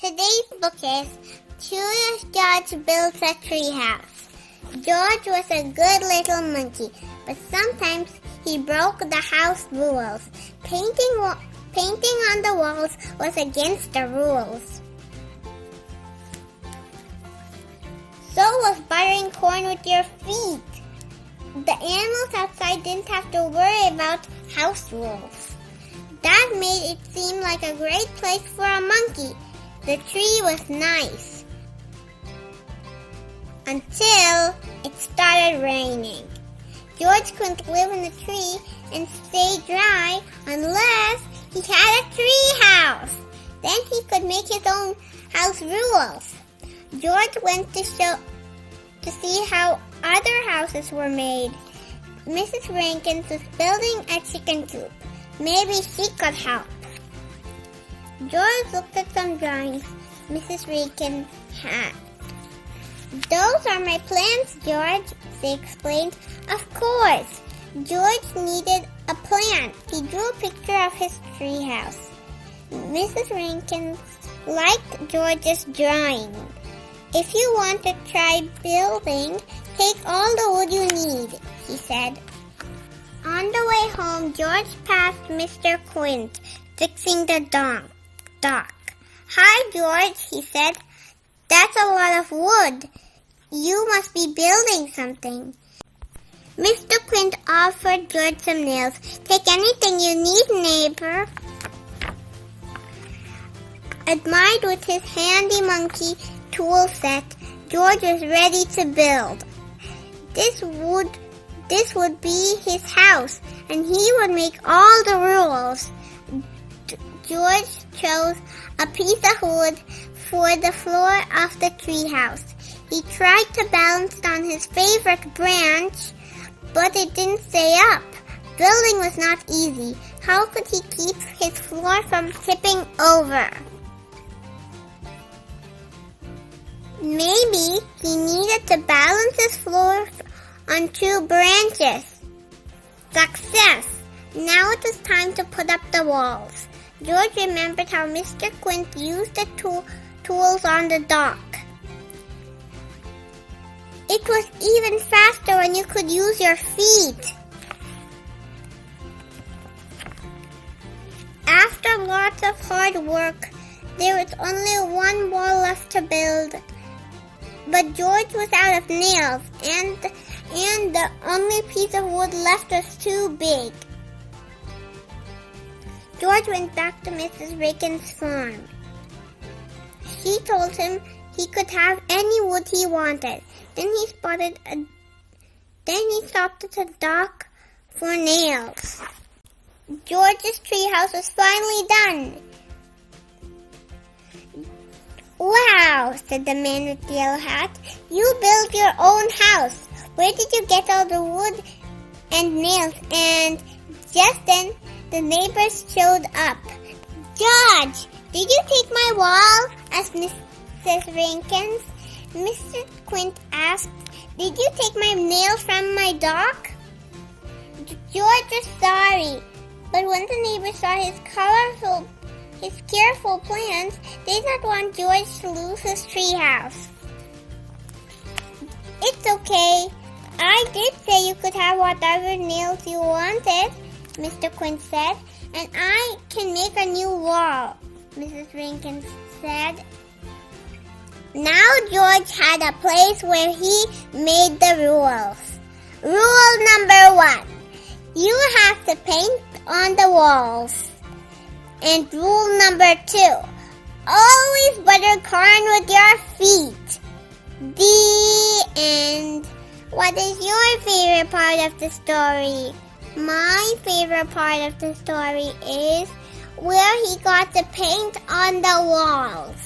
Today's book is Curious George Builds a Treehouse. George was a good little monkey, but sometimes he broke the house rules. Painting on the walls was against the rules. So was buttering corn with your feet. The animals outside didn't have to worry about house rules. That made it seem like a great place for a monkey. The tree was nice. Until it started raining. George couldn't live in the tree and stay dry unless he had a tree house. Then he could make his own house rules. George went to see how other houses were made. Mrs. Rankins was building a chicken coop. Maybe she could help. George looked at some drawings Mrs. Rankins had. "Those are my plans, George," she explained. Of course. George needed a plan. He drew a picture of his treehouse. Mrs. Rankins liked George's drawing. "If you want to try building, take all the wood you need," he said. On the way home, George passed Mr. Quint, fixing the dock. "Hi, George," he said. "That's a lot of wood. You must be building something." Mr. Quint offered George some nails. "Take anything you need, neighbor." Admired with his handy monkey tool set, George was ready to build. This would be his house, and he would make all the rules. George chose a piece of wood for the floor of the treehouse. He tried to balance it on his favorite branch, but it didn't stay up. Building was not easy. How could he keep his floor from tipping over? Maybe he needed to balance his floor on two branches. Success! Now it was time to put up the walls. George remembered how Mr. Quint used the tools on the dock. It was even faster when you could use your feet. After lots of hard work, there was only one wall left to build. But George was out of nails, and the only piece of wood left was too big. George went back to Mrs. Rankins' farm. She told him he could have any wood he wanted. Then he stopped at the dock for nails. George's treehouse was finally done. "Wow," said the man with the yellow hat. "You built your own house. Where did you get all the wood and nails?" And just then, the neighbors showed up. "George, did you take my wall?" asked Mrs. Rankins. Mr. Quint asked, "Did you take my nails from my dock?" George was sorry, but when the neighbors saw his careful plans, they did not want George to lose his treehouse. "It's okay. I did say you could have whatever nails you wanted," Mr. Quint said, "and I can make a new wall," Mrs. Rankins said. Now George had a place where he made the rules. Rule number 1. You have to paint on the walls. And rule number 2. Always butter corn with your feet. The end. What is your favorite part of the story? My favorite part of the story is where he got to paint on the walls.